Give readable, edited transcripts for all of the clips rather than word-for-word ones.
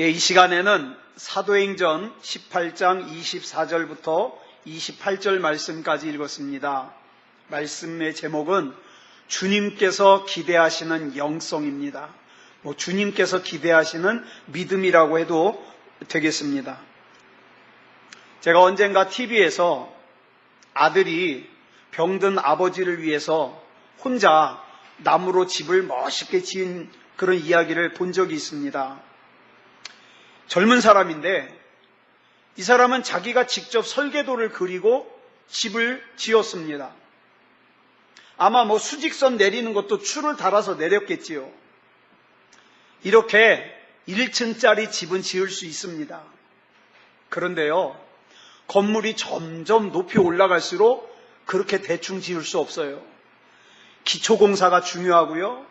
이 시간에는 사도행전 18장 24절부터 28절 말씀까지 읽었습니다. 말씀의 제목은 주님께서 기대하시는 영성입니다. 주님께서 기대하시는 믿음이라고 해도 되겠습니다. 제가 언젠가 TV에서 아들이 병든 아버지를 위해서 혼자 나무로 집을 멋있게 지은 그런 이야기를 본 적이 있습니다. 젊은 사람인데 이 사람은 자기가 직접 설계도를 그리고 집을 지었습니다. 아마 수직선 내리는 것도 줄을 달아서 내렸겠지요. 이렇게 1층짜리 집은 지을 수 있습니다. 그런데요, 건물이 점점 높이 올라갈수록 그렇게 대충 지을 수 없어요. 기초공사가 중요하고요,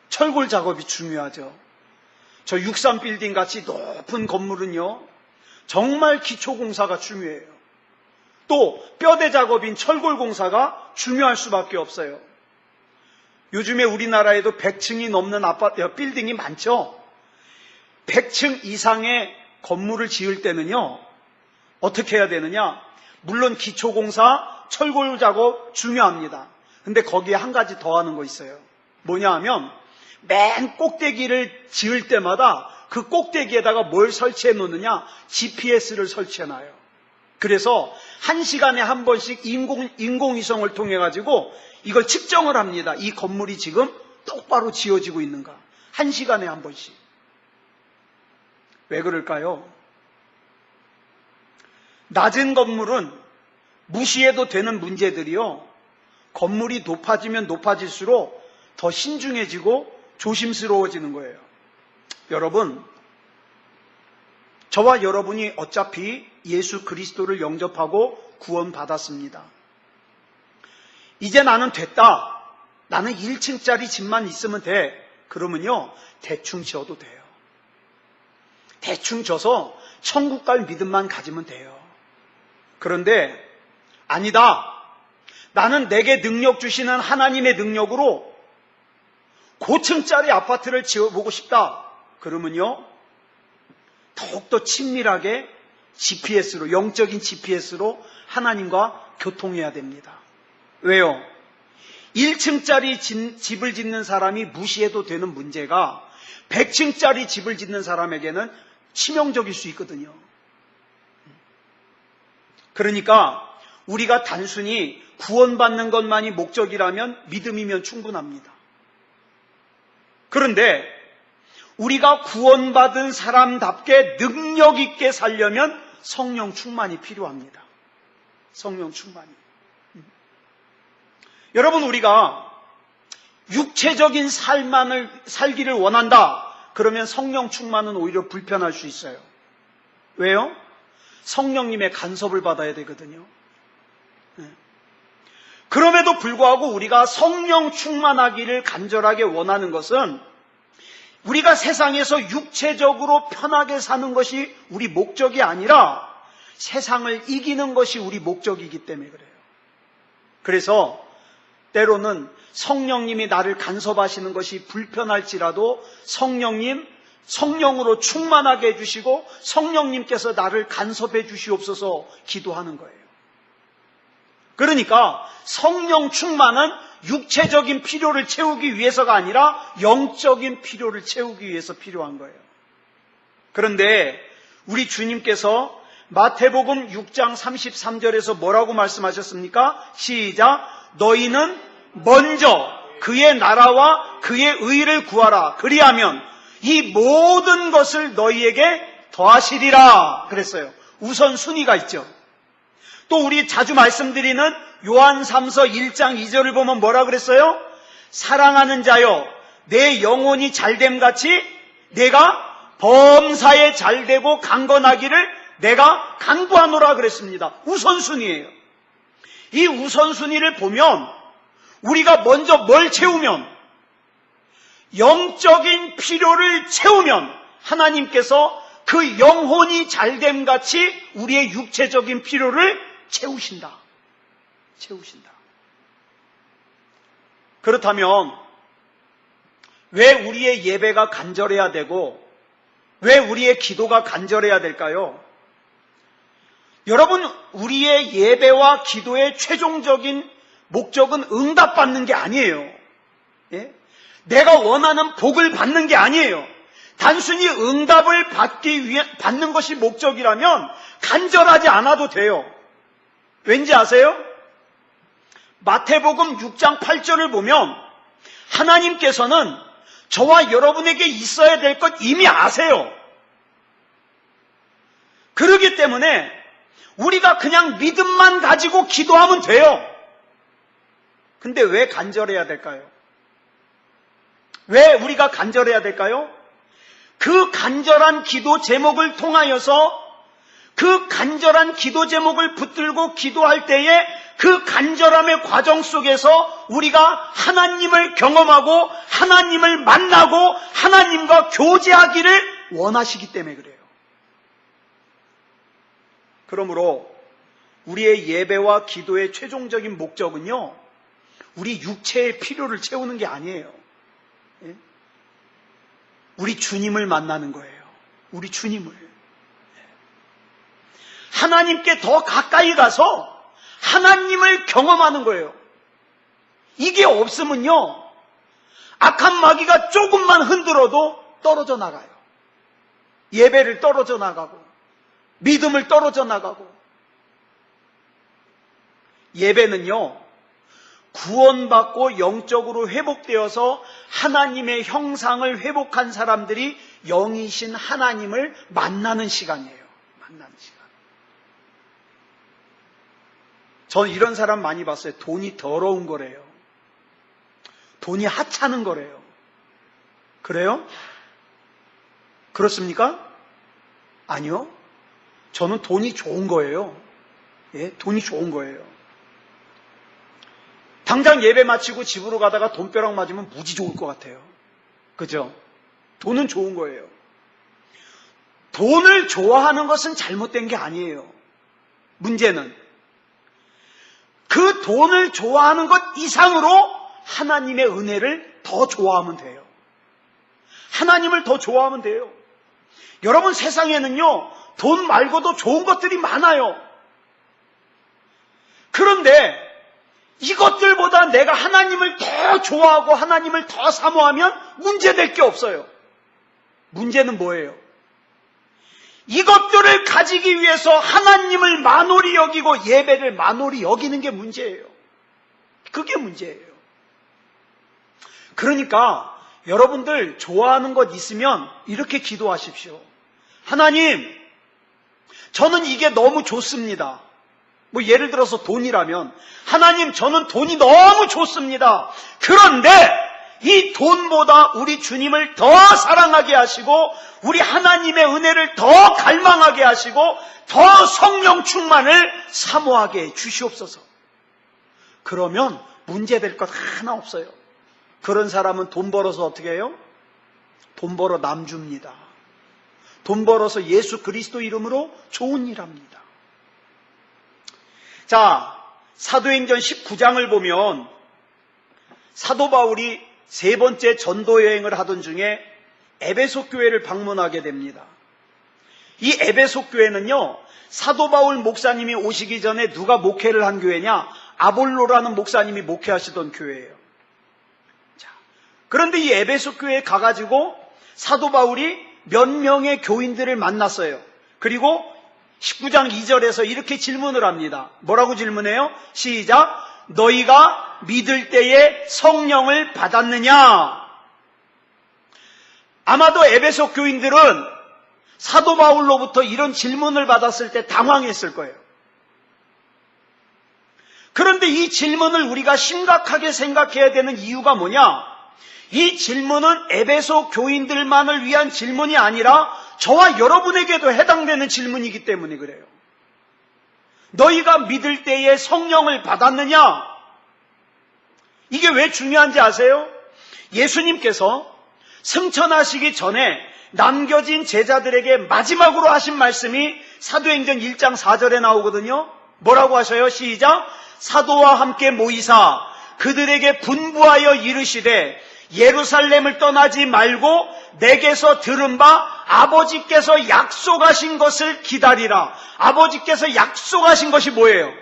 철골 작업이 중요하죠. 저 63빌딩 같이 높은 건물은요, 정말 기초공사가 중요해요. 또 뼈대 작업인 철골 공사가 중요할 수밖에 없어요. 요즘에 우리나라에도 100층이 넘는 아파트, 빌딩이 많죠. 100층 이상의 건물을 지을 때는요, 어떻게 해야 되느냐? 물론 기초공사, 철골 작업 중요합니다. 근데 거기에 한 가지 더 하는 거 있어요. 뭐냐 하면 맨 꼭대기를 지을 때마다 그 꼭대기에다가 뭘 설치해 놓느냐? GPS를 설치해 놔요. 그래서 1시간에 한 번씩 인공위성을 통해 가지고 이걸 측정을 합니다. 이 건물이 지금 똑바로 지어지고 있는가? 1시간에 한 번씩. 왜 그럴까요? 낮은 건물은 무시해도 되는 문제들이요, 건물이 높아지면 높아질수록 더 신중해지고 조심스러워지는 거예요. 여러분, 저와 여러분이 어차피 예수 그리스도를 영접하고 구원받았습니다. 이제 나는 됐다, 나는 1층짜리 집만 있으면 돼, 그러면요, 대충 지어도 돼요. 대충 져서 천국 갈 믿음만 가지면 돼요. 그런데 아니다, 나는 내게 능력 주시는 하나님의 능력으로 고층짜리 아파트를 지어보고 싶다, 그러면요, 더욱더 친밀하게 GPS로, 영적인 GPS로 하나님과 교통해야 됩니다. 왜요? 1층짜리 집을 짓는 사람이 무시해도 되는 문제가 100층짜리 집을 짓는 사람에게는 치명적일 수 있거든요. 그러니까 우리가 단순히 구원받는 것만이 목적이라면 믿음이면 충분합니다. 그런데 우리가 구원받은 사람답게 능력 있게 살려면 성령 충만이 필요합니다. 성령 충만이. 여러분, 우리가 육체적인 삶만을 살기를 원한다, 그러면 성령 충만은 오히려 불편할 수 있어요. 왜요? 성령님의 간섭을 받아야 되거든요. 그럼에도 불구하고 우리가 성령 충만하기를 간절하게 원하는 것은 우리가 세상에서 육체적으로 편하게 사는 것이 우리 목적이 아니라 세상을 이기는 것이 우리 목적이기 때문에 그래요. 그래서 때로는 성령님이 나를 간섭하시는 것이 불편할지라도 성령으로 충만하게 해주시고 성령님께서 나를 간섭해 주시옵소서 기도하는 거예요. 그러니까 성령 충만은 육체적인 필요를 채우기 위해서가 아니라 영적인 필요를 채우기 위해서 필요한 거예요. 그런데 우리 주님께서 마태복음 6장 33절에서 뭐라고 말씀하셨습니까? 시작! 너희는 먼저 그의 나라와 그의 의를 구하라. 그리하면 이 모든 것을 너희에게 더하시리라 그랬어요. 우선순위가 있죠. 또 우리 자주 말씀드리는 요한 3서 1장 2절을 보면 뭐라 그랬어요? 사랑하는 자여, 내 영혼이 잘됨같이 내가 범사에 잘되고 강건하기를 내가 간구하노라 그랬습니다. 우선순위예요. 이 우선순위를 보면 우리가 먼저 뭘 채우면, 영적인 필요를 채우면 하나님께서 그 영혼이 잘됨같이 우리의 육체적인 필요를 채우신다. 그렇다면 왜 우리의 예배가 간절해야 되고 왜 우리의 기도가 간절해야 될까요? 여러분, 우리의 예배와 기도의 최종적인 목적은 응답받는 게 아니에요. 예? 내가 원하는 복을 받는 게 아니에요. 단순히 응답을 받는 것이 목적이라면 간절하지 않아도 돼요. 왠지 아세요? 마태복음 6장 8절을 보면 하나님께서는 저와 여러분에게 있어야 될 것 이미 아세요. 그렇기 때문에 우리가 그냥 믿음만 가지고 기도하면 돼요. 근데 왜 간절해야 될까요? 왜 우리가 간절해야 될까요? 그 간절한 기도 제목을 통하여서 그 간절한 기도 제목을 붙들고 기도할 때에 그 간절함의 과정 속에서 우리가 하나님을 경험하고 하나님을 만나고 하나님과 교제하기를 원하시기 때문에 그래요. 그러므로 우리의 예배와 기도의 최종적인 목적은요, 우리 육체의 필요를 채우는 게 아니에요. 우리 주님을 만나는 거예요. 우리 주님을. 하나님께 더 가까이 가서 하나님을 경험하는 거예요. 이게 없으면요, 악한 마귀가 조금만 흔들어도 떨어져 나가요. 예배를 떨어져 나가고 믿음을 떨어져 나가고. 예배는요, 구원받고 영적으로 회복되어서 하나님의 형상을 회복한 사람들이 영이신 하나님을 만나는 시간이에요. 만나는 시간. 저는 이런 사람 많이 봤어요. 돈이 더러운 거래요. 돈이 하찮은 거래요. 그래요? 그렇습니까? 아니요. 저는 돈이 좋은 거예요. 예, 돈이 좋은 거예요. 당장 예배 마치고 집으로 가다가 돈벼락 맞으면 무지 좋을 것 같아요. 그죠? 돈은 좋은 거예요. 돈을 좋아하는 것은 잘못된 게 아니에요. 문제는 그 돈을 좋아하는 것 이상으로 하나님의 은혜를 더 좋아하면 돼요. 하나님을 더 좋아하면 돼요. 여러분, 세상에는요, 돈 말고도 좋은 것들이 많아요. 그런데 이것들보다 내가 하나님을 더 좋아하고 하나님을 더 사모하면 문제될 게 없어요. 문제는 뭐예요? 이것들을 가지기 위해서 하나님을 만홀히 여기고 예배를 만홀히 여기는 게 문제예요. 그게 문제예요. 그러니까 여러분들 좋아하는 것 있으면 이렇게 기도하십시오. 하나님, 저는 이게 너무 좋습니다. 뭐 예를 들어서 돈이라면, 하나님, 저는 돈이 너무 좋습니다. 그런데 이 돈보다 우리 주님을 더 사랑하게 하시고 우리 하나님의 은혜를 더 갈망하게 하시고 더 성령 충만을 사모하게 해 주시옵소서. 그러면 문제될 것 하나 없어요. 그런 사람은 돈 벌어서 어떻게 해요? 돈 벌어 남 줍니다. 돈 벌어서 예수 그리스도 이름으로 좋은 일 합니다. 자, 사도행전 19장을 보면 사도 바울이 세 번째 전도 여행을 하던 중에 에베소 교회를 방문하게 됩니다. 이 에베소 교회는요, 사도 바울 목사님이 오시기 전에 누가 목회를 한 교회냐? 아볼로라는 목사님이 목회하시던 교회예요. 자, 그런데 이 에베소 교회에 가가지고 사도 바울이 몇 명의 교인들을 만났어요. 그리고 19장 2절에서 이렇게 질문을 합니다. 뭐라고 질문해요? 시작! 너희가 믿을 때에 성령을 받았느냐? 아마도 에베소 교인들은 사도 바울로부터 이런 질문을 받았을 때 당황했을 거예요. 그런데 이 질문을 우리가 심각하게 생각해야 되는 이유가 뭐냐? 이 질문은 에베소 교인들만을 위한 질문이 아니라 저와 여러분에게도 해당되는 질문이기 때문에 그래요. 너희가 믿을 때에 성령을 받았느냐? 이게 왜 중요한지 아세요? 예수님께서 승천하시기 전에 남겨진 제자들에게 마지막으로 하신 말씀이 사도행전 1장 4절에 나오거든요. 뭐라고 하셔요? 시작! 사도와 함께 모이사 그들에게 분부하여 이르시되 예루살렘을 떠나지 말고 내게서 들은 바 아버지께서 약속하신 것을 기다리라. 아버지께서 약속하신 것이 뭐예요?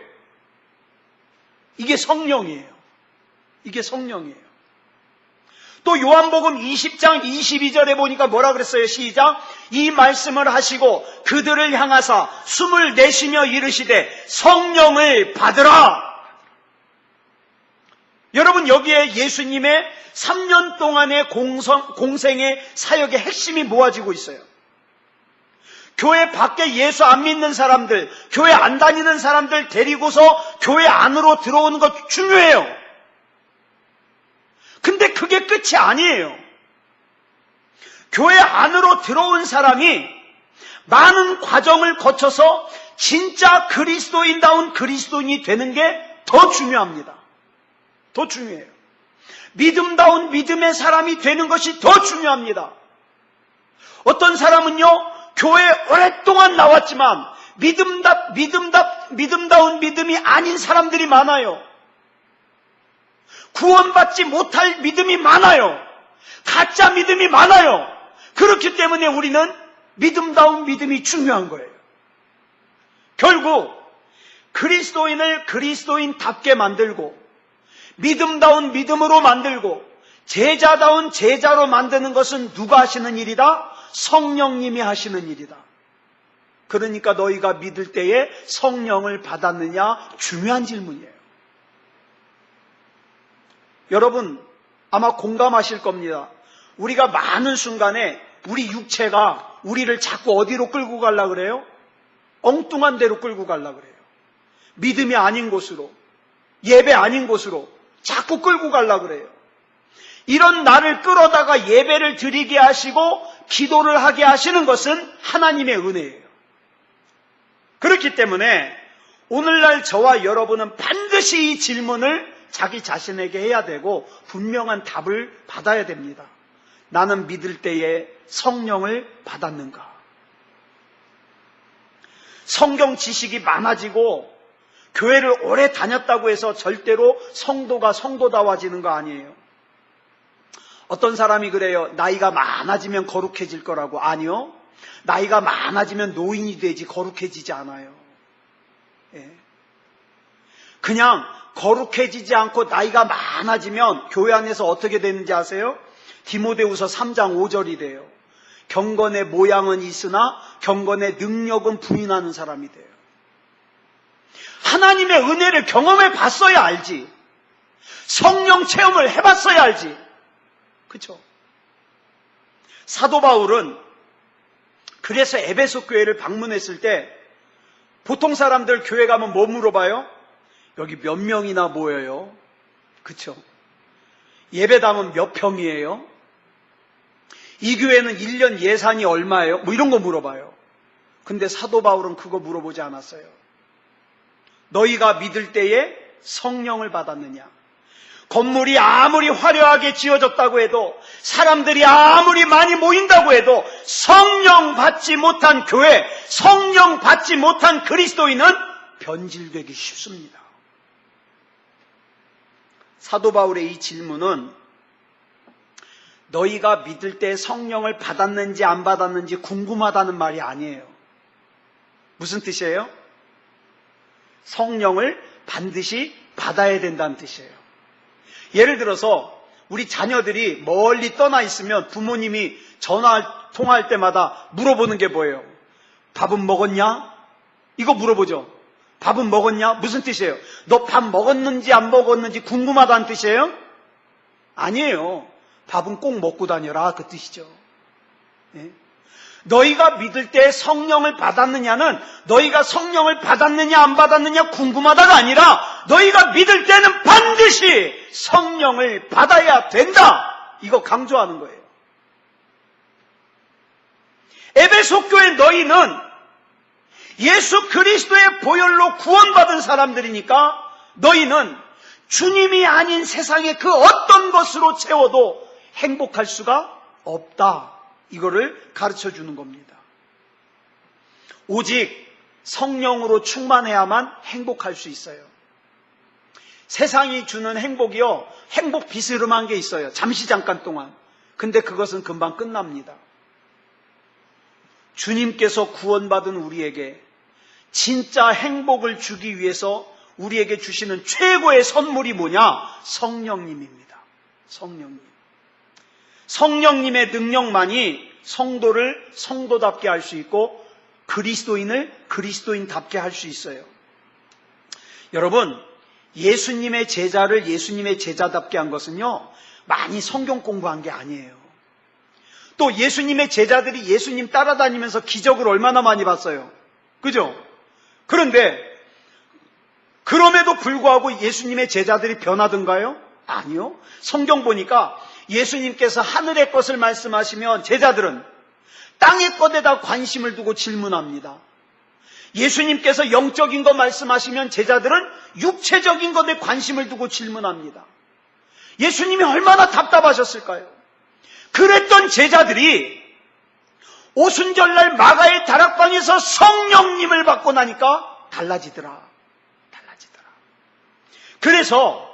이게 성령이에요. 이게 성령이에요. 또 요한복음 20장 22절에 보니까 뭐라 그랬어요? 시작. 이 말씀을 하시고 그들을 향하사 숨을 내쉬며 이르시되 성령을 받으라. 여러분, 여기에 예수님의 3년 동안의 공생의 사역의 핵심이 모아지고 있어요. 교회 밖에 예수 안 믿는 사람들, 교회 안 다니는 사람들 데리고서 교회 안으로 들어오는 것 중요해요. 근데 그게 끝이 아니에요. 교회 안으로 들어온 사람이 많은 과정을 거쳐서 진짜 그리스도인다운 그리스도인이 되는 게 더 중요합니다. 더 중요해요. 믿음다운 믿음의 사람이 되는 것이 더 중요합니다. 어떤 사람은요, 교회에 오랫동안 나왔지만 믿음다운 믿음이 아닌 사람들이 많아요. 구원받지 못할 믿음이 많아요. 가짜 믿음이 많아요. 그렇기 때문에 우리는 믿음다운 믿음이 중요한 거예요. 결국 그리스도인을 그리스도인답게 만들고 믿음다운 믿음으로 만들고 제자다운 제자로 만드는 것은 누가 하시는 일이다? 성령님이 하시는 일이다. 그러니까 너희가 믿을 때에 성령을 받았느냐? 중요한 질문이에요. 여러분 아마 공감하실 겁니다. 우리가 많은 순간에 우리 육체가 우리를 자꾸 어디로 끌고 가려고 그래요? 엉뚱한 데로 끌고 가려고 그래요. 믿음이 아닌 곳으로, 예배 아닌 곳으로 자꾸 끌고 가려고 그래요. 이런 나를 끌어다가 예배를 드리게 하시고 기도를 하게 하시는 것은 하나님의 은혜예요. 그렇기 때문에 오늘날 저와 여러분은 반드시 이 질문을 자기 자신에게 해야 되고 분명한 답을 받아야 됩니다. 나는 믿을 때에 성령을 받았는가? 성경 지식이 많아지고 교회를 오래 다녔다고 해서 절대로 성도가 성도다워지는 거 아니에요. 어떤 사람이 그래요. 나이가 많아지면 거룩해질 거라고. 아니요. 나이가 많아지면 노인이 되지 거룩해지지 않아요. 예. 그냥 거룩해지지 않고 나이가 많아지면 교회 안에서 어떻게 되는지 아세요? 디모데후서 3장 5절이래요. 경건의 모양은 있으나 경건의 능력은 부인하는 사람이 돼요. 하나님의 은혜를 경험해 봤어야 알지. 성령 체험을 해봤어야 알지. 그렇죠? 사도 바울은 그래서 에베소 교회를 방문했을 때 보통 사람들 교회 가면 뭐 물어봐요? 여기 몇 명이나 모여요? 그렇죠? 예배당은 몇 평이에요? 이 교회는 1년 예산이 얼마예요? 뭐 이런 거 물어봐요. 근데 사도 바울은 그거 물어보지 않았어요. 너희가 믿을 때에 성령을 받았느냐? 건물이 아무리 화려하게 지어졌다고 해도 사람들이 아무리 많이 모인다고 해도 성령 받지 못한 교회, 성령 받지 못한 그리스도인은 변질되기 쉽습니다. 사도 바울의 이 질문은 너희가 믿을 때 성령을 받았는지 안 받았는지 궁금하다는 말이 아니에요. 무슨 뜻이에요? 성령을 반드시 받아야 된다는 뜻이에요. 예를 들어서 우리 자녀들이 멀리 떠나 있으면 부모님이 통화할 때마다 물어보는 게 뭐예요? 밥은 먹었냐? 이거 물어보죠. 밥은 먹었냐? 무슨 뜻이에요? 너 밥 먹었는지 안 먹었는지 궁금하다는 뜻이에요? 아니에요. 밥은 꼭 먹고 다녀라 그 뜻이죠. 네? 너희가 믿을 때 성령을 받았느냐는 너희가 성령을 받았느냐 안 받았느냐 궁금하다가 아니라 너희가 믿을 때는 반드시 성령을 받아야 된다. 이거 강조하는 거예요. 에베소 교회 너희는 예수 그리스도의 보혈로 구원받은 사람들이니까 너희는 주님이 아닌 세상의 그 어떤 것으로 채워도 행복할 수가 없다. 이거를 가르쳐 주는 겁니다. 오직 성령으로 충만해야만 행복할 수 있어요. 세상이 주는 행복이요, 행복 비스름한 게 있어요. 잠시 잠깐 동안. 근데 그것은 금방 끝납니다. 주님께서 구원받은 우리에게 진짜 행복을 주기 위해서 우리에게 주시는 최고의 선물이 뭐냐? 성령님입니다. 성령님. 성령님의 능력만이 성도를 성도답게 할 수 있고 그리스도인을 그리스도인답게 할 수 있어요. 여러분, 예수님의 제자를 예수님의 제자답게 한 것은요, 많이 성경 공부한 게 아니에요. 또 예수님의 제자들이 예수님 따라다니면서 기적을 얼마나 많이 봤어요. 그죠? 그런데 그럼에도 불구하고 예수님의 제자들이 변하던가요? 아니요. 성경 보니까 예수님께서 하늘의 것을 말씀하시면 제자들은 땅의 것에다 관심을 두고 질문합니다. 예수님께서 영적인 것 말씀하시면 제자들은 육체적인 것에 관심을 두고 질문합니다. 예수님이 얼마나 답답하셨을까요? 그랬던 제자들이 오순절날 마가의 다락방에서 성령님을 받고 나니까 달라지더라. 그래서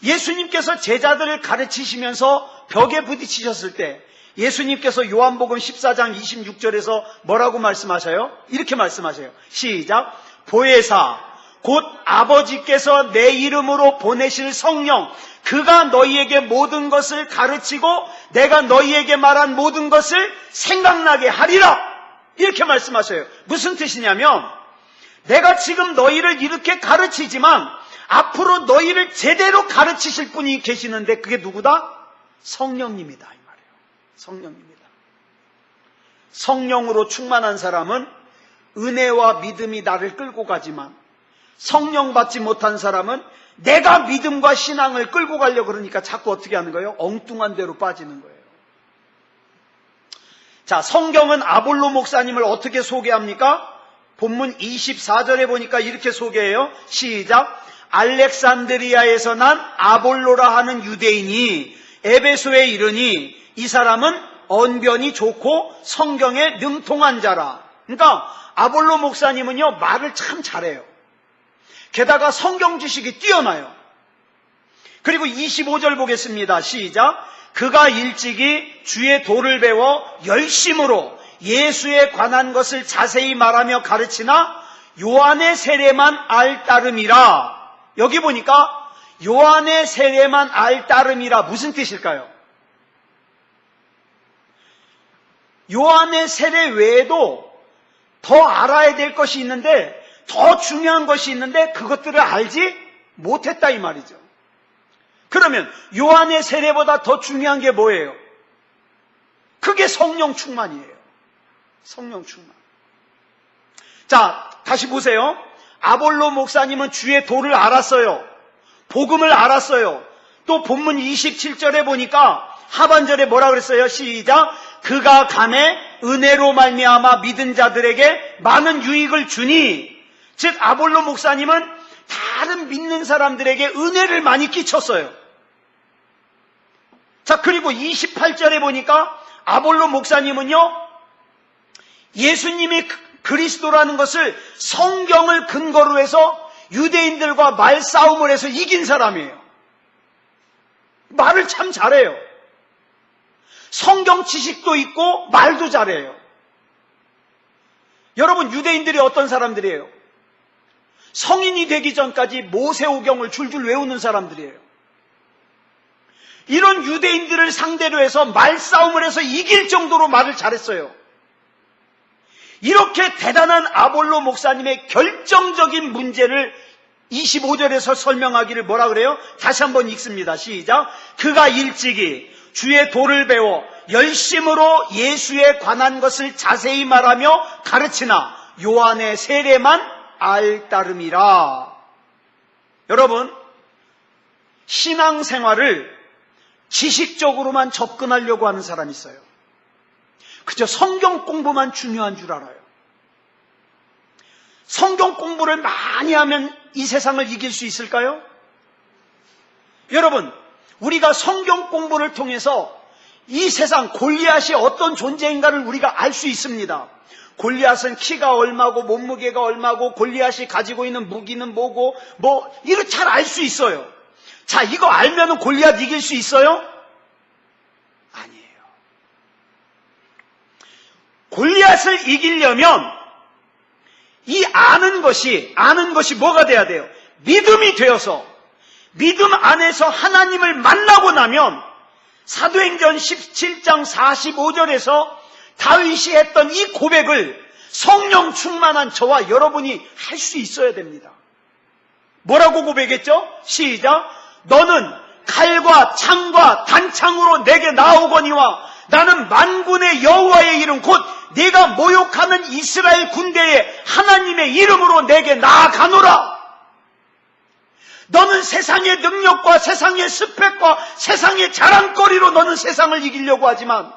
예수님께서 제자들을 가르치시면서 벽에 부딪히셨을 때 예수님께서 요한복음 14장 26절에서 뭐라고 말씀하셔요? 이렇게 말씀하셔요. 시작. 보혜사 곧 아버지께서 내 이름으로 보내실 성령, 그가 너희에게 모든 것을 가르치고 내가 너희에게 말한 모든 것을 생각나게 하리라. 이렇게 말씀하셔요. 무슨 뜻이냐면 내가 지금 너희를 이렇게 가르치지만 앞으로 너희를 제대로 가르치실 분이 계시는데 그게 누구다? 성령님이다 이 말이에요. 성령입니다. 성령으로 충만한 사람은 은혜와 믿음이 나를 끌고 가지만 성령 받지 못한 사람은 내가 믿음과 신앙을 끌고 가려고 그러니까 자꾸 어떻게 하는 거예요? 엉뚱한 데로 빠지는 거예요. 자, 성경은 아볼로 목사님을 어떻게 소개합니까? 본문 24절에 보니까 이렇게 소개해요. 시작. 알렉산드리아에서 난 아볼로라 하는 유대인이 에베소에 이르니 이 사람은 언변이 좋고 성경에 능통한 자라. 그러니까 아볼로 목사님은요, 말을 참 잘해요. 게다가 성경 지식이 뛰어나요. 그리고 25절 보겠습니다. 시작. 그가 일찍이 주의 도를 배워 열심으로 예수에 관한 것을 자세히 말하며 가르치나 요한의 세례만 알 따름이라. 여기 보니까 요한의 세례만 알 따름이라 무슨 뜻일까요? 요한의 세례 외에도 더 알아야 될 것이 있는데, 더 중요한 것이 있는데 그것들을 알지 못했다 이 말이죠. 그러면 요한의 세례보다 더 중요한 게 뭐예요? 그게 성령 충만이에요. 성령 충만. 자, 다시 보세요. 아볼로 목사님은 주의 도를 알았어요. 복음을 알았어요. 또 본문 27절에 보니까 하반절에 뭐라 그랬어요? 시작. 그가 감에 은혜로 말미암아 믿은 자들에게 많은 유익을 주니, 즉 아볼로 목사님은 다른 믿는 사람들에게 은혜를 많이 끼쳤어요. 자, 그리고 28절에 보니까 아볼로 목사님은요, 예수님이 그리스도라는 것을 성경을 근거로 해서 유대인들과 말싸움을 해서 이긴 사람이에요. 말을 참 잘해요. 성경 지식도 있고 말도 잘해요. 여러분, 유대인들이 어떤 사람들이에요? 성인이 되기 전까지 모세오경을 줄줄 외우는 사람들이에요. 이런 유대인들을 상대로 해서 말싸움을 해서 이길 정도로 말을 잘했어요. 이렇게 대단한 아볼로 목사님의 결정적인 문제를 25절에서 설명하기를 뭐라 그래요? 다시 한번 읽습니다. 시작. 그가 일찍이 주의 도를 배워 열심으로 예수에 관한 것을 자세히 말하며 가르치나 요한의 세례만 알 따름이라. 여러분, 신앙생활을 지식적으로만 접근하려고 하는 사람이 있어요. 그저 성경 공부만 중요한 줄 알아요. 성경 공부를 많이 하면 이 세상을 이길 수 있을까요? 여러분, 우리가 성경 공부를 통해서 이 세상 골리앗이 어떤 존재인가를 우리가 알 수 있습니다. 골리앗은 키가 얼마고 몸무게가 얼마고 골리앗이 가지고 있는 무기는 뭐고 이거 잘 알 수 있어요. 자, 이거 알면은 골리앗 이길 수 있어요? 아니에요. 골리앗을 이기려면 이 아는 것이 뭐가 돼야 돼요? 믿음이 되어서 믿음 안에서 하나님을 만나고 나면 사도행전 17장 45절에서 다윗이 했던 이 고백을 성령 충만한 저와 여러분이 할 수 있어야 됩니다. 뭐라고 고백했죠? 시작. 너는 칼과 창과 단창으로 내게 나오거니와 나는 만군의 여호와의 이름 곧 네가 모욕하는 이스라엘 군대의 하나님의 이름으로 내게 나아가노라. 너는 세상의 능력과 세상의 스펙과 세상의 자랑거리로 너는 세상을 이기려고 하지만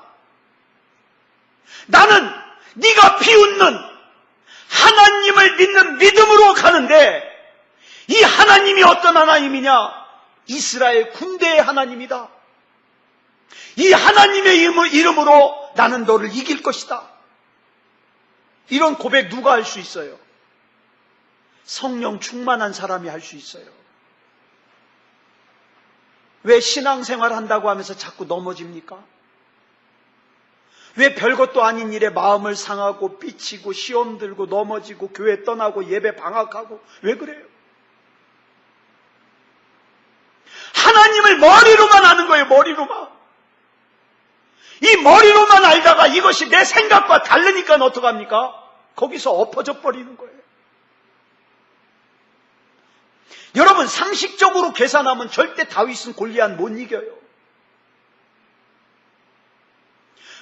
나는 네가 비웃는 하나님을 믿는 믿음으로 가는데 이 하나님이 어떤 하나님이냐? 이스라엘 군대의 하나님이다. 이 하나님의 이름으로 나는 너를 이길 것이다. 이런 고백 누가 할 수 있어요? 성령 충만한 사람이 할 수 있어요. 왜 신앙생활 한다고 하면서 자꾸 넘어집니까? 왜 별것도 아닌 일에 마음을 상하고 삐치고 시험 들고 넘어지고 교회 떠나고 예배 방학하고 왜 그래요? 하나님을 머리로만 아는 거예요. 머리로만. 이 머리로만 알다가 이것이 내 생각과 다르니까 어떡합니까? 거기서 엎어져 버리는 거예요. 여러분, 상식적으로 계산하면 절대 다윗은 골리앗 못 이겨요.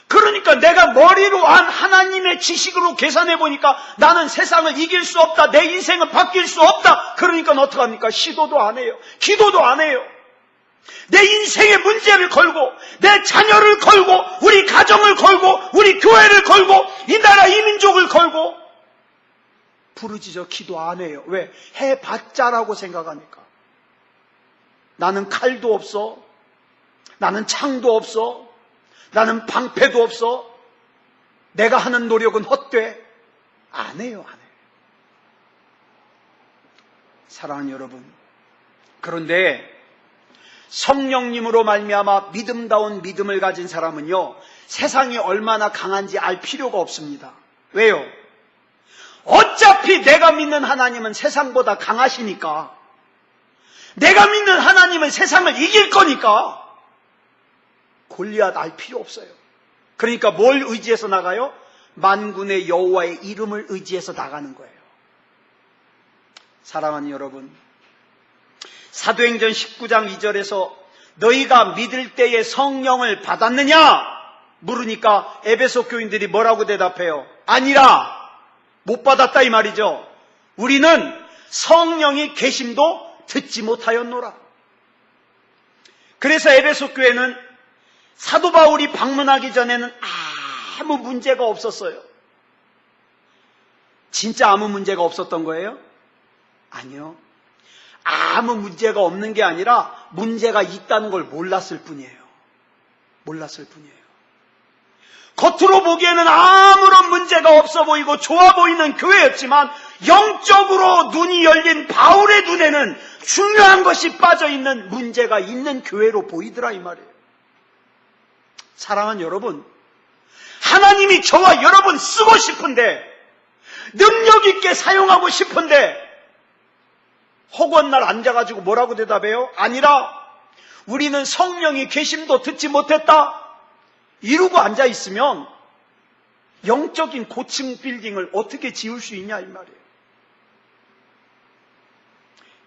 그러니까 내가 머리로 안 하나님의 지식으로 계산해 보니까 나는 세상을 이길 수 없다. 내 인생은 바뀔 수 없다. 그러니까 어떡합니까? 시도도 안 해요. 기도도 안 해요. 내 인생의 문제를 걸고 내 자녀를 걸고 우리 가정을 걸고 우리 교회를 걸고 이 나라 이 민족을 걸고 부르짖어 기도 안 해요. 왜? 해봤자라고 생각하니까. 나는 칼도 없어. 나는 창도 없어. 나는 방패도 없어. 내가 하는 노력은 헛돼. 안 해요. 안 해요. 사랑하는 여러분, 그런데 성령님으로 말미암아 믿음다운 믿음을 가진 사람은요, 세상이 얼마나 강한지 알 필요가 없습니다. 왜요? 어차피 내가 믿는 하나님은 세상보다 강하시니까, 내가 믿는 하나님은 세상을 이길 거니까 골리앗 알 필요 없어요. 그러니까 뭘 의지해서 나가요? 만군의 여호와의 이름을 의지해서 나가는 거예요. 사랑하는 여러분, 사도행전 19장 2절에서 너희가 믿을 때에 성령을 받았느냐? 물으니까 에베소 교인들이 뭐라고 대답해요? 아니라, 못 받았다 이 말이죠. 우리는 성령이 계심도 듣지 못하였노라. 그래서 에베소 교회는 사도 바울이 방문하기 전에는 아무 문제가 없었어요. 진짜 아무 문제가 없었던 거예요? 아니요. 아무 문제가 없는 게 아니라 문제가 있다는 걸 몰랐을 뿐이에요. 몰랐을 뿐이에요. 겉으로 보기에는 아무런 문제가 없어 보이고 좋아 보이는 교회였지만 영적으로 눈이 열린 바울의 눈에는 중요한 것이 빠져있는 문제가 있는 교회로 보이더라 이 말이에요. 사랑하는 여러분, 하나님이 저와 여러분 쓰고 싶은데, 능력 있게 사용하고 싶은데 허구한 날 앉아가지고 뭐라고 대답해요? 아니라 우리는 성령이 계심도 듣지 못했다. 이러고 앉아있으면 영적인 고층 빌딩을 어떻게 지을 수 있냐 이 말이에요.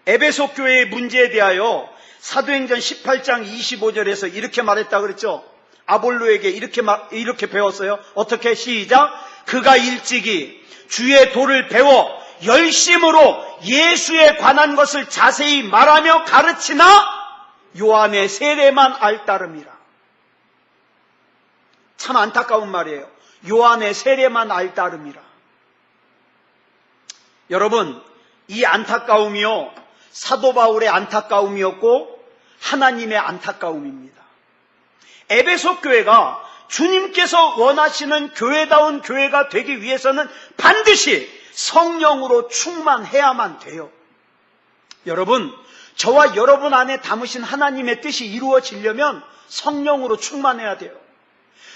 에베소 교회의 문제에 대하여 사도행전 18장 25절에서 이렇게 말했다 그랬죠. 아볼로에게 이렇게 배웠어요. 어떻게? 시작. 그가 일찍이 주의 도를 배워 열심으로 예수에 관한 것을 자세히 말하며 가르치나 요한의 세례만 알 따름이라. 참 안타까운 말이에요. 요한의 세례만 알 따름이라. 여러분, 이 안타까움이요, 사도 바울의 안타까움이었고 하나님의 안타까움입니다. 에베소 교회가 주님께서 원하시는 교회다운 교회가 되기 위해서는 반드시 성령으로 충만해야만 돼요. 여러분, 저와 여러분 안에 담으신 하나님의 뜻이 이루어지려면 성령으로 충만해야 돼요.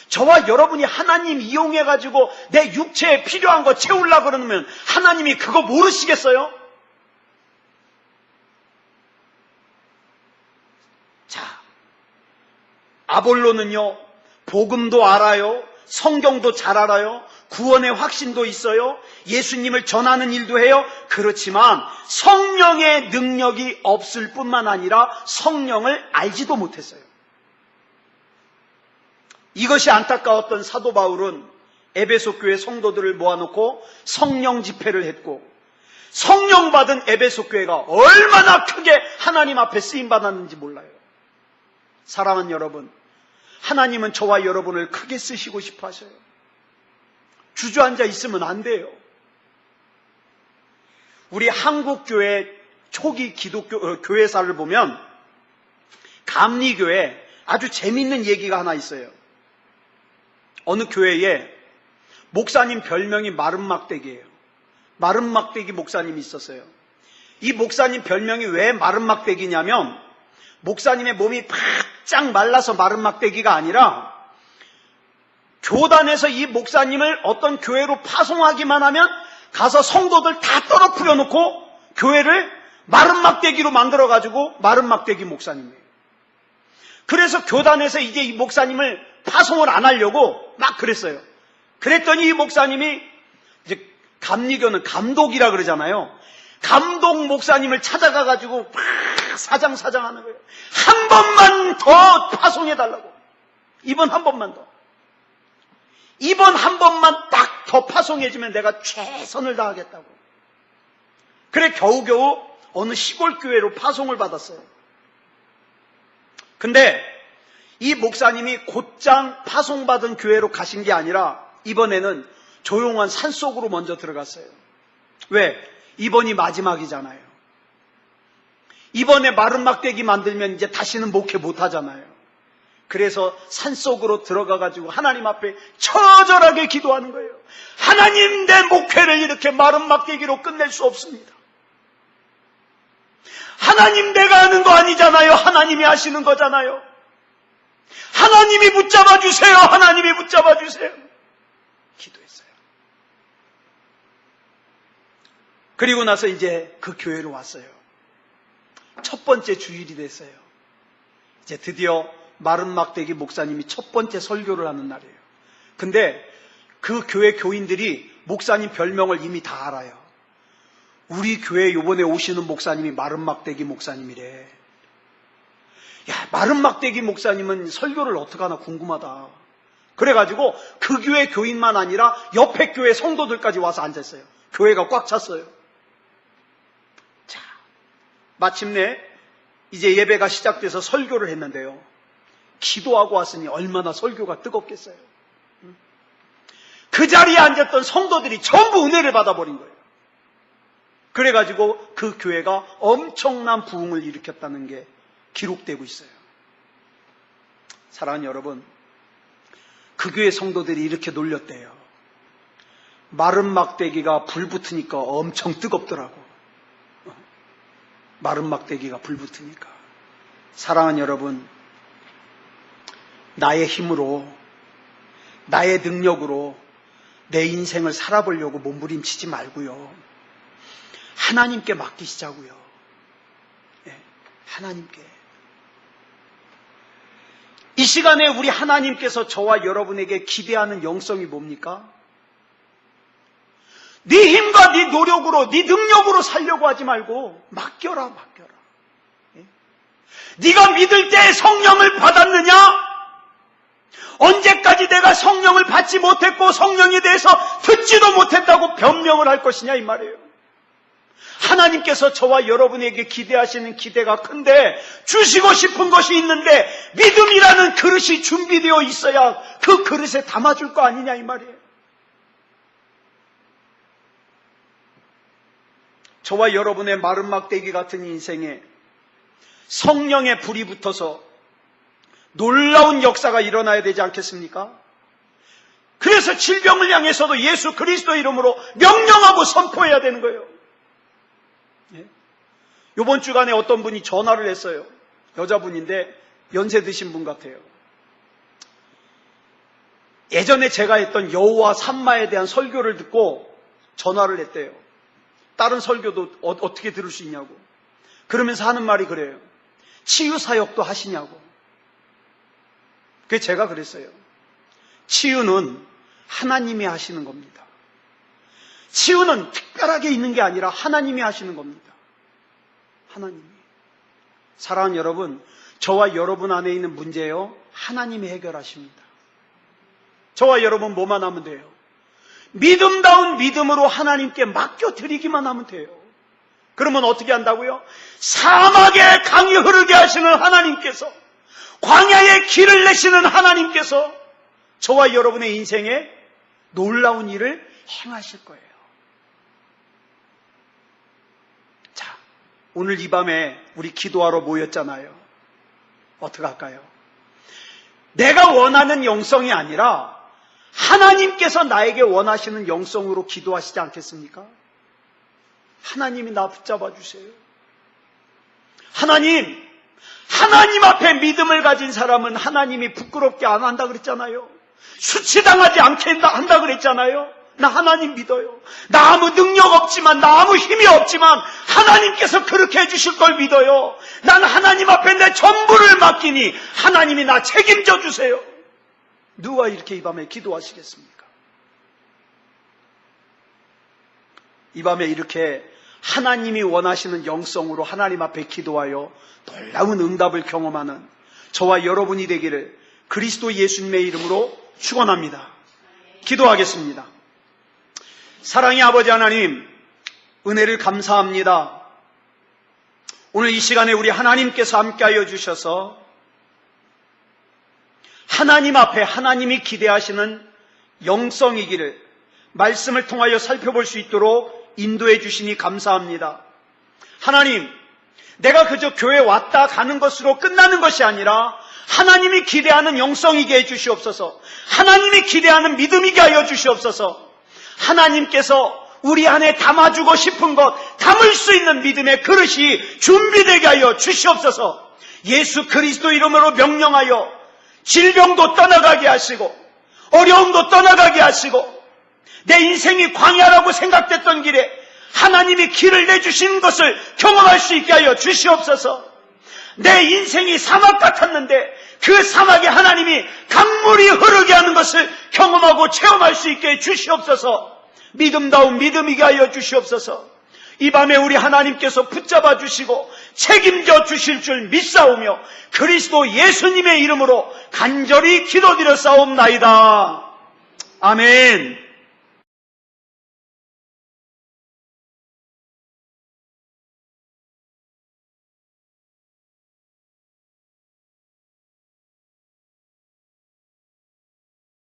저와 여러분이 하나님 이용해가지고 내 육체에 필요한 거 채우려고 그러면 하나님이 그거 모르시겠어요? 자, 아볼로는요, 복음도 알아요. 성경도 잘 알아요. 구원의 확신도 있어요. 예수님을 전하는 일도 해요. 그렇지만 성령의 능력이 없을 뿐만 아니라 성령을 알지도 못했어요. 이것이 안타까웠던 사도 바울은 에베소 교회 성도들을 모아놓고 성령 집회를 했고, 성령 받은 에베소 교회가 얼마나 크게 하나님 앞에 쓰임받았는지 몰라요. 사랑하는 여러분, 하나님은 저와 여러분을 크게 쓰시고 싶어 하셔요. 주저앉아 있으면 안 돼요. 우리 한국교회 초기 기독교 교회사를 보면 감리교회 아주 재미있는 얘기가 하나 있어요. 어느 교회에 목사님 별명이 마른막대기예요. 마른막대기 목사님이 있었어요. 이 목사님 별명이 왜 마른막대기냐면 목사님의 몸이 바짝 말라서 마른막대기가 아니라 교단에서 이 목사님을 어떤 교회로 파송하기만 하면 가서 성도들 다 떨어뜨려 놓고 교회를 마른막대기로 만들어가지고 마른막대기 목사님이에요. 그래서 교단에서 이제 이 목사님을 파송을 안 하려고 막 그랬어요. 그랬더니 이 목사님이 이제 감리교는 감독이라 그러잖아요. 감독 목사님을 찾아가가지고 막 사장하는 거예요. 한 번만 더 파송해달라고. 이번 한 번만 더. 이번 한 번만 딱 더 파송해주면 내가 최선을 다하겠다고. 그래 겨우겨우 어느 시골 교회로 파송을 받았어요. 근데 이 목사님이 곧장 파송받은 교회로 가신 게 아니라 이번에는 조용한 산속으로 먼저 들어갔어요. 왜? 이번이 마지막이잖아요. 이번에 마른막대기 만들면 이제 다시는 목회 못하잖아요. 그래서 산속으로 들어가가지고 하나님 앞에 처절하게 기도하는 거예요. 하나님, 내 목회를 이렇게 마른막대기로 끝낼 수 없습니다. 하나님, 내가 하는 거 아니잖아요. 하나님이 하시는 거잖아요. 하나님이 붙잡아 주세요. 하나님이 붙잡아 주세요. 기도했어요. 그리고 나서 이제 그 교회로 왔어요. 첫 번째 주일이 됐어요. 이제 드디어 마른막대기 목사님이 첫 번째 설교를 하는 날이에요. 근데 그 교회 교인들이 목사님 별명을 이미 다 알아요. 우리 교회 이번에 오시는 목사님이 마른막대기 목사님이래. 야, 마른막대기 목사님은 설교를 어떻게 하나 궁금하다. 그래가지고 그 교회 교인만 아니라 옆에 교회 성도들까지 와서 앉았어요. 교회가 꽉 찼어요. 자, 마침내 이제 예배가 시작돼서 설교를 했는데요. 기도하고 왔으니 얼마나 설교가 뜨겁겠어요. 그 자리에 앉았던 성도들이 전부 은혜를 받아버린 거예요. 그래가지고 그 교회가 엄청난 부흥을 일으켰다는 게 기록되고 있어요. 사랑하는 여러분, 그 교회 성도들이 이렇게 놀렸대요. 마른막대기가 불 붙으니까 엄청 뜨겁더라고. 마른막대기가 불 붙으니까. 사랑하는 여러분, 나의 힘으로, 나의 능력으로 내 인생을 살아보려고 몸부림치지 말고요. 하나님께 맡기시자고요. 네, 하나님께. 이 시간에 우리 하나님께서 저와 여러분에게 기대하는 영성이 뭡니까? 네 힘과 네 노력으로, 네 능력으로 살려고 하지 말고 맡겨라. 네? 네가 믿을 때 성령을 받았느냐? 언제까지 내가 성령을 받지 못했고 성령에 대해서 듣지도 못했다고 변명을 할 것이냐 이 말이에요. 하나님께서 저와 여러분에게 기대하시는 기대가 큰데 주시고 싶은 것이 있는데 믿음이라는 그릇이 준비되어 있어야 그 그릇에 담아줄 거 아니냐 이 말이에요. 저와 여러분의 마른막대기 같은 인생에 성령의 불이 붙어서 놀라운 역사가 일어나야 되지 않겠습니까? 그래서 질병을 향해서도 예수 그리스도 이름으로 명령하고 선포해야 되는 거예요. 예? 이번 주간에 어떤 분이 전화를 했어요. 여자분인데 연세 드신 분 같아요. 예전에 제가 했던 여호와 삼마에 대한 설교를 듣고 전화를 했대요. 다른 설교도 어떻게 들을 수 있냐고. 그러면서 하는 말이 그래요. 치유사역도 하시냐고. 그게 제가 그랬어요. 치유는 하나님이 하시는 겁니다. 치유는 특별하게 있는 게 아니라 하나님이 하시는 겁니다. 하나님이. 사랑하는 여러분, 저와 여러분 안에 있는 문제요, 하나님이 해결하십니다. 저와 여러분 뭐만 하면 돼요? 믿음다운 믿음으로 하나님께 맡겨드리기만 하면 돼요. 그러면 어떻게 한다고요? 사막에 강이 흐르게 하시는 하나님께서, 광야에 길을 내시는 하나님께서 저와 여러분의 인생에 놀라운 일을 행하실 거예요. 자, 오늘 이 밤에 우리 기도하러 모였잖아요. 어떻게 할까요? 내가 원하는 영성이 아니라 하나님께서 나에게 원하시는 영성으로 기도하시지 않겠습니까? 하나님이 나 붙잡아 주세요. 하나님 앞에 믿음을 가진 사람은 하나님이 부끄럽게 안 한다 그랬잖아요. 수치당하지 않게 한다 그랬잖아요. 나 하나님 믿어요. 나 아무 능력 없지만, 나 아무 힘이 없지만 하나님께서 그렇게 해주실 걸 믿어요. 난 하나님 앞에 내 전부를 맡기니 하나님이 나 책임져 주세요. 누가 이렇게 이 밤에 기도하시겠습니까? 이 밤에 이렇게 하나님이 원하시는 영성으로 하나님 앞에 기도하여 놀라운 응답을 경험하는 저와 여러분이 되기를 그리스도 예수님의 이름으로 축원합니다. 기도하겠습니다. 사랑의 아버지 하나님, 은혜를 감사합니다. 오늘 이 시간에 우리 하나님께서 함께하여 주셔서 하나님 앞에 하나님이 기대하시는 영성이기를 말씀을 통하여 살펴볼 수 있도록 인도해 주시니 감사합니다. 하나님, 내가 그저 교회 왔다 가는 것으로 끝나는 것이 아니라 하나님이 기대하는 영성이게 해주시옵소서. 하나님이 기대하는 믿음이게 하여 주시옵소서. 하나님께서 우리 안에 담아주고 싶은 것, 담을 수 있는 믿음의 그릇이 준비되게 하여 주시옵소서. 예수 그리스도 이름으로 명령하여 질병도 떠나가게 하시고 어려움도 떠나가게 하시고 내 인생이 광야라고 생각됐던 길에 하나님이 길을 내주신 것을 경험할 수 있게 하여 주시옵소서. 내 인생이 사막 같았는데 그 사막에 하나님이 강물이 흐르게 하는 것을 경험하고 체험할 수 있게 주시옵소서. 믿음다운 믿음이게 하여 주시옵소서. 이 밤에 우리 하나님께서 붙잡아 주시고 책임져 주실 줄 믿사오며 그리스도 예수님의 이름으로 간절히 기도드려 싸움나이다. 아멘.